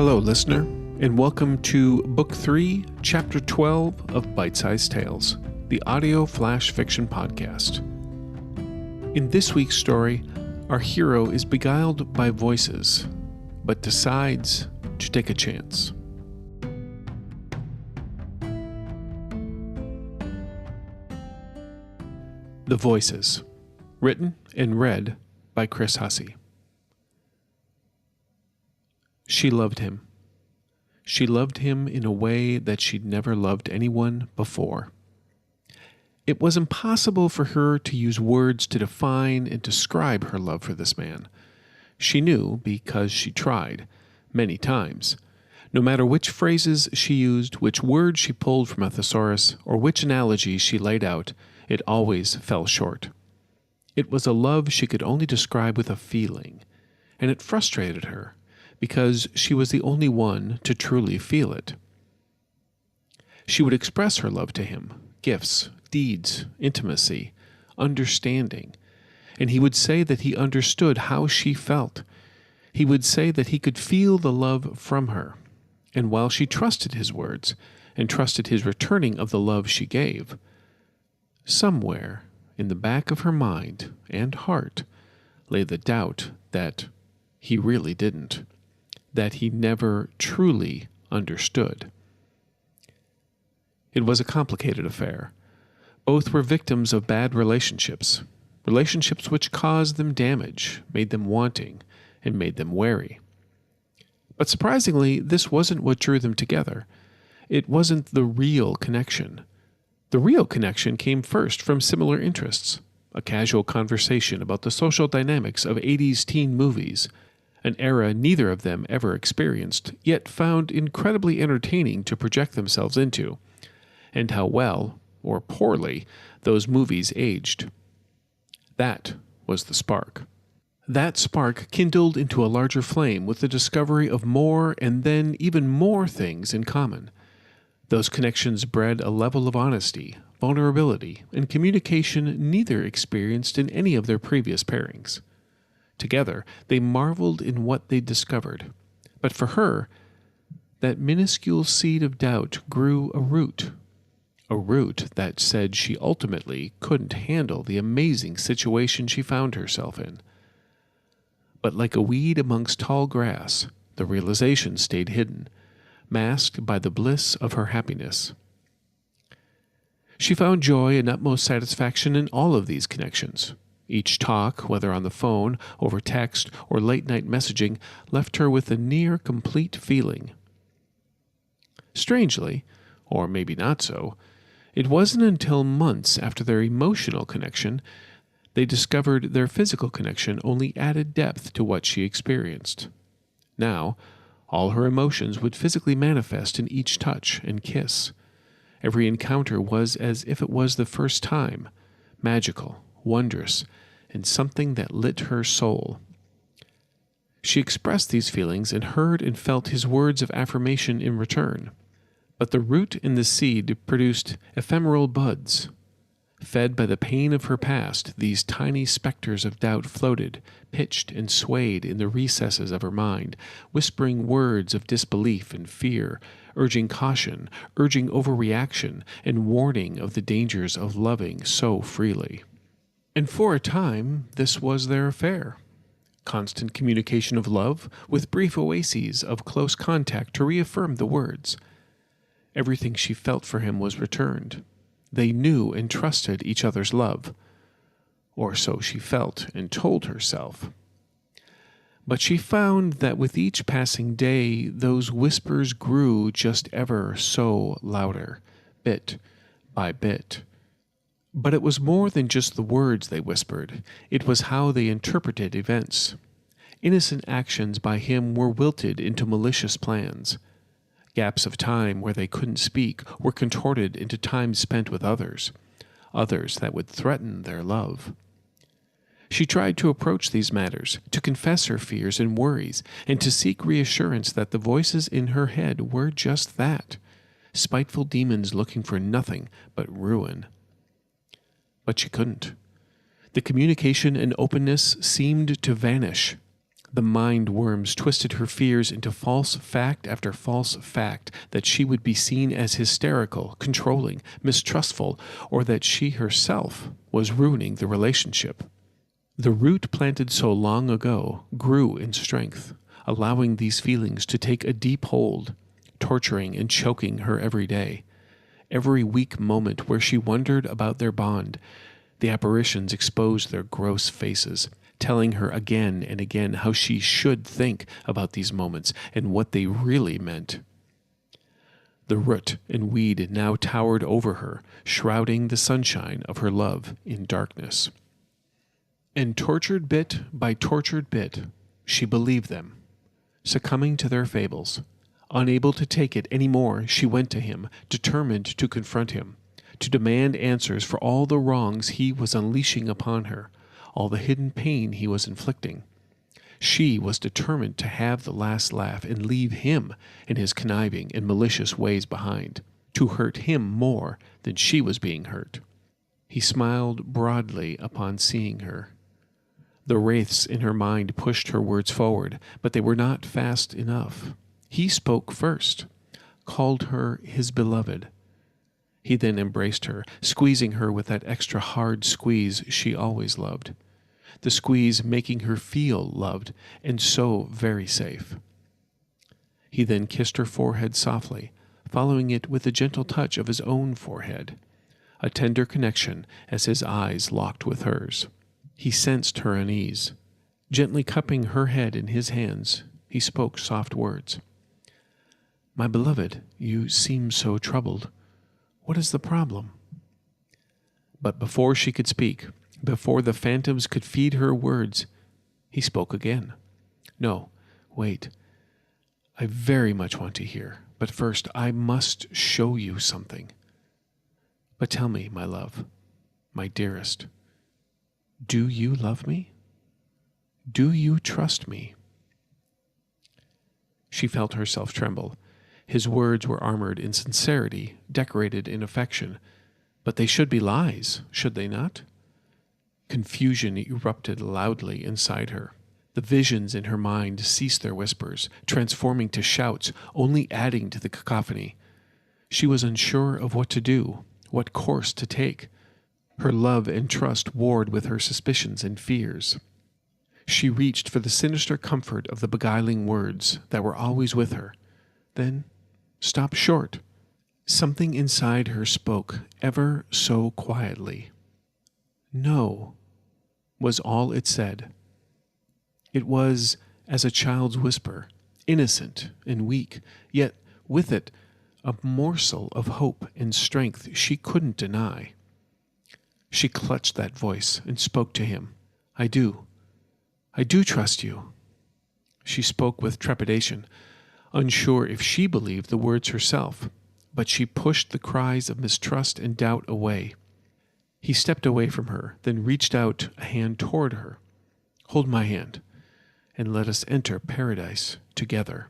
Hello, listener, and welcome to Book 3, Chapter 12 of Bite-Sized Tales, the audio flash fiction podcast. In this week's story, our hero is beguiled by voices, but decides to take a chance. The Voices, written and read by Chris Hussey. She loved him. She loved him in a way that she'd never loved anyone before. It was impossible for her to use words to define and describe her love for this man. She knew because she tried, many times. No matter which phrases she used, which words she pulled from a thesaurus, or which analogies she laid out, it always fell short. It was a love she could only describe with a feeling, and it frustrated her, because she was the only one to truly feel it. She would express her love to him, gifts, deeds, intimacy, understanding, and he would say that he understood how she felt. He would say that he could feel the love from her, and while she trusted his words, and trusted his returning of the love she gave, somewhere in the back of her mind and heart lay the doubt that he really didn't, that he never truly understood. It was a complicated affair. Both were victims of bad relationships which caused them damage, made them wanting, and made them wary. But surprisingly, this wasn't what drew them together. It wasn't the real connection. The real connection came first from similar interests, a casual conversation about the social dynamics of 80s teen movies, an era neither of them ever experienced, yet found incredibly entertaining to project themselves into, and how well, or poorly, those movies aged. That was the spark. That spark kindled into a larger flame with the discovery of more and then even more things in common. Those connections bred a level of honesty, vulnerability, and communication neither experienced in any of their previous pairings. Together, they marveled in what they discovered. But for her, that minuscule seed of doubt grew a root that said she ultimately couldn't handle the amazing situation she found herself in. But like a weed amongst tall grass, the realization stayed hidden, masked by the bliss of her happiness. She found joy and utmost satisfaction in all of these connections. Each talk, whether on the phone, over text, or late-night messaging, left her with a near-complete feeling. Strangely, or maybe not so, it wasn't until months after their emotional connection they discovered their physical connection only added depth to what she experienced. Now, all her emotions would physically manifest in each touch and kiss. Every encounter was as if it was the first time, magical, wondrous, and something that lit her soul. She expressed these feelings and heard and felt his words of affirmation in return. But the root in the seed produced ephemeral buds. Fed by the pain of her past, these tiny specters of doubt floated, pitched and swayed in the recesses of her mind, whispering words of disbelief and fear, urging caution, urging overreaction, and warning of the dangers of loving so freely. And for a time, this was their affair. Constant communication of love, with brief oases of close contact to reaffirm the words. Everything she felt for him was returned. They knew and trusted each other's love. Or so she felt and told herself. But she found that with each passing day, those whispers grew just ever so louder, bit by bit. But it was more than just the words they whispered. It was how they interpreted events. Innocent actions by him were wilted into malicious plans. Gaps of time where they couldn't speak were contorted into time spent with others that would threaten their love. She tried to approach these matters, to confess her fears and worries, and to seek reassurance that the voices in her head were just that, spiteful demons looking for nothing but ruin. But she couldn't. The communication and openness seemed to vanish. The mind worms twisted her fears into false fact after false fact that she would be seen as hysterical, controlling, mistrustful, or that she herself was ruining the relationship. The root planted so long ago grew in strength, allowing these feelings to take a deep hold, torturing and choking her every day. Every weak moment where she wondered about their bond, the apparitions exposed their gross faces, telling her again and again how she should think about these moments and what they really meant. The root and weed now towered over her, shrouding the sunshine of her love in darkness. And tortured bit by tortured bit, she believed them, succumbing to their fables. Unable to take it any more, she went to him, determined to confront him, to demand answers for all the wrongs he was unleashing upon her, all the hidden pain he was inflicting. She was determined to have the last laugh and leave him and his conniving and malicious ways behind, to hurt him more than she was being hurt. He smiled broadly upon seeing her. The wraiths in her mind pushed her words forward, but they were not fast enough. He spoke first, called her his beloved. He then embraced her, squeezing her with that extra hard squeeze she always loved, the squeeze making her feel loved and so very safe. He then kissed her forehead softly, following it with a gentle touch of his own forehead, a tender connection as his eyes locked with hers. He sensed her unease. Gently cupping her head in his hands, he spoke soft words. "My beloved, you seem so troubled. What is the problem?" But before she could speak, before the phantoms could feed her words, he spoke again. "No, wait. I very much want to hear, but first I must show you something. But tell me, my love, my dearest, do you love me? Do you trust me?" She felt herself tremble. His words were armored in sincerity, decorated in affection, but they should be lies, should they not? Confusion erupted loudly inside her. The visions in her mind ceased their whispers, transforming to shouts, only adding to the cacophony. She was unsure of what to do, what course to take. Her love and trust warred with her suspicions and fears. She reached for the sinister comfort of the beguiling words that were always with her, then stopped short. Something inside her spoke ever so quietly. "No," was all it said. It was as a child's whisper, innocent and weak, yet with it a morsel of hope and strength she couldn't deny. She clutched that voice and spoke to him. I do trust you." She spoke with trepidation, unsure if she believed the words herself, but she pushed the cries of mistrust and doubt away. He stepped away from her, then reached out a hand toward her. "Hold my hand, and let us enter paradise together."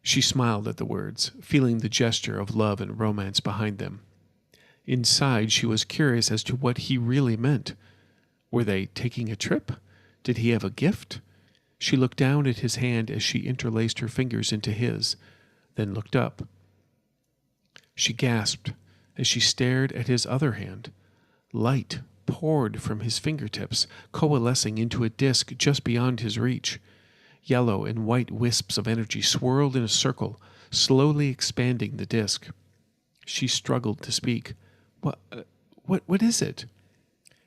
She smiled at the words, feeling the gesture of love and romance behind them. Inside, she was curious as to what he really meant. Were they taking a trip? Did he have a gift? She looked down at his hand as she interlaced her fingers into his, then looked up. She gasped as she stared at his other hand. Light poured from his fingertips, coalescing into a disk just beyond his reach. Yellow and white wisps of energy swirled in a circle, slowly expanding the disk. She struggled to speak. What is it?"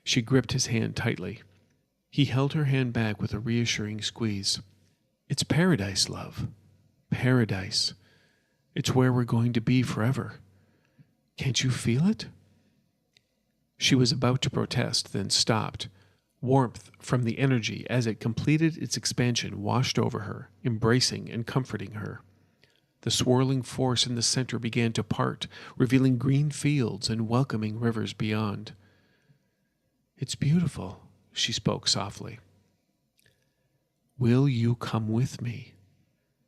She gripped his hand tightly. He held her hand back with a reassuring squeeze. "It's paradise, love. Paradise. It's where we're going to be forever. Can't you feel it?" She was about to protest, then stopped. Warmth from the energy as it completed its expansion washed over her, embracing and comforting her. The swirling force in the center began to part, revealing green fields and welcoming rivers beyond. "It's beautiful," she spoke softly. "Will you come with me?"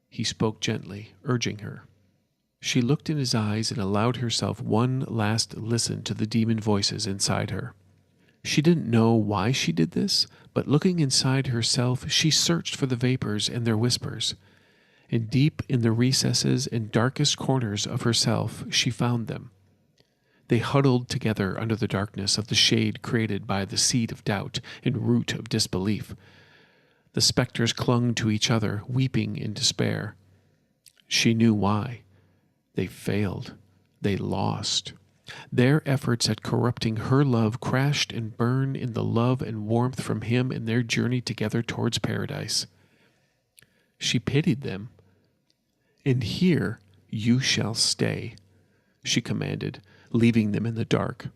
He spoke gently, urging her. She looked in his eyes and allowed herself one last listen to the demon voices inside her. She didn't know why she did this, but looking inside herself, she searched for the vapors and their whispers. And deep in the recesses and darkest corners of herself, she found them. They huddled together under the darkness of the shade created by the seed of doubt and root of disbelief. The specters clung to each other, weeping in despair. She knew why. They failed. They lost. Their efforts at corrupting her love crashed and burned in the love and warmth from him in their journey together towards paradise. She pitied them. "And here you shall stay," she commanded, leaving them in the dark.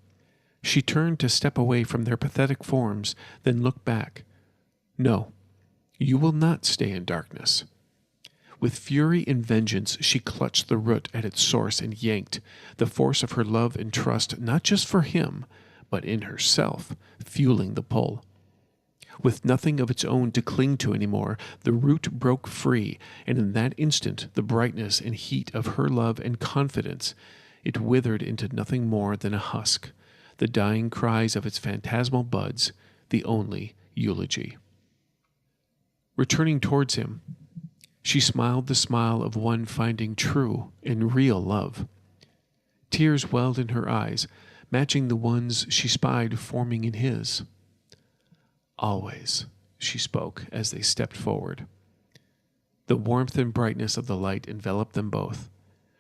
She turned to step away from their pathetic forms, then looked back. "No, you will not stay in darkness." With fury and vengeance, she clutched the root at its source and yanked, the force of her love and trust not just for him, but in herself, fueling the pull. With nothing of its own to cling to anymore, the root broke free, and in that instant the brightness and heat of her love and confidence, it withered into nothing more than a husk, the dying cries of its phantasmal buds, the only eulogy. Returning towards him, she smiled the smile of one finding true and real love. Tears welled in her eyes, matching the ones she spied forming in his. "Always," she spoke as they stepped forward. The warmth and brightness of the light enveloped them both.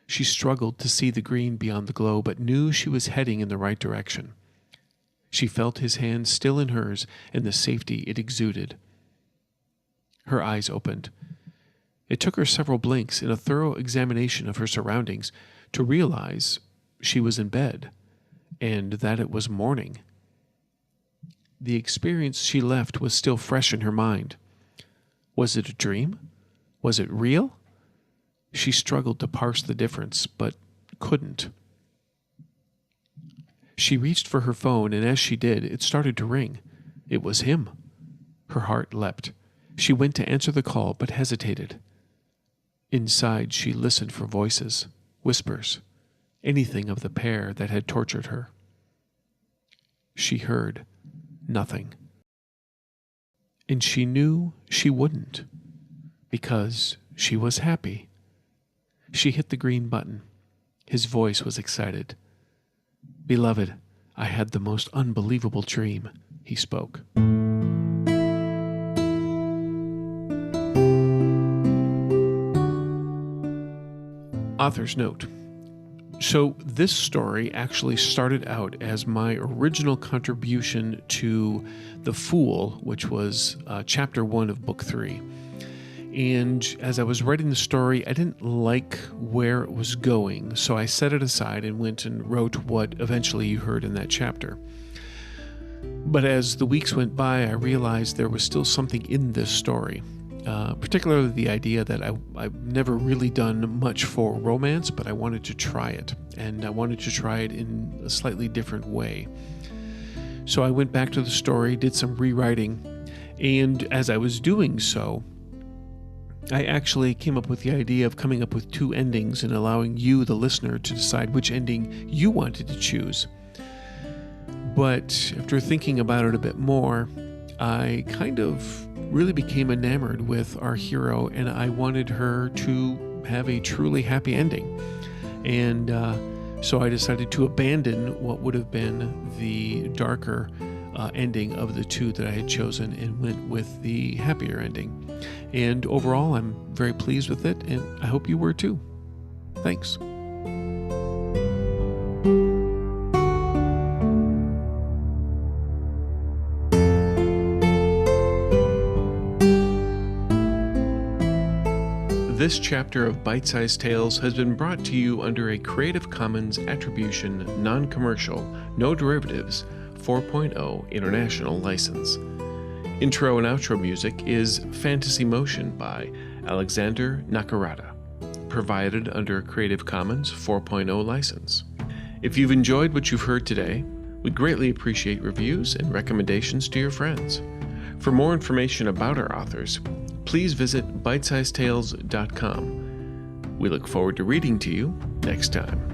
She struggled to see the green beyond the glow, but knew she was heading in the right direction. She felt his hand still in hers and the safety it exuded. Her eyes opened. It took her several blinks in a thorough examination of her surroundings to realize she was in bed, and that it was morning. The experience she left was still fresh in her mind. Was it a dream? Was it real? She struggled to parse the difference, but couldn't. She reached for her phone, and as she did, it started to ring. It was him. Her heart leapt. She went to answer the call, but hesitated. Inside, she listened for voices, whispers, anything of the pair that had tortured her. She heard nothing. And she knew she wouldn't, because she was happy. She hit the green button. His voice was excited. "Beloved, I had the most unbelievable dream," he spoke. Author's note. So this story actually started out as my original contribution to The Fool, which was chapter 1 of book 3. And as I was writing the story, I didn't like where it was going, so I set it aside and went and wrote what eventually you heard in that chapter. But as the weeks went by, I realized there was still something in this story. Particularly the idea that I've never really done much for romance, but I wanted to try it, and I wanted to try it in a slightly different way. So I went back to the story, did some rewriting, and as I was doing so, I actually came up with the idea of coming up with 2 endings and allowing you, the listener, to decide which ending you wanted to choose. But after thinking about it a bit more, I kind of really became enamored with our hero, and I wanted her to have a truly happy ending. And so I decided to abandon what would have been the darker ending of the 2 that I had chosen and went with the happier ending. And overall, I'm very pleased with it, and I hope you were too. Thanks. This chapter of Bite-Sized Tales has been brought to you under a Creative Commons Attribution, Non-Commercial, No Derivatives 4.0 International License. Intro and outro music is Fantasy Motion by Alexander Nakarada, provided under Creative Commons 4.0 license. If you've enjoyed what you've heard today, we'd greatly appreciate reviews and recommendations to your friends. For more information about our authors, please visit bitesizedtales.com. We look forward to reading to you next time.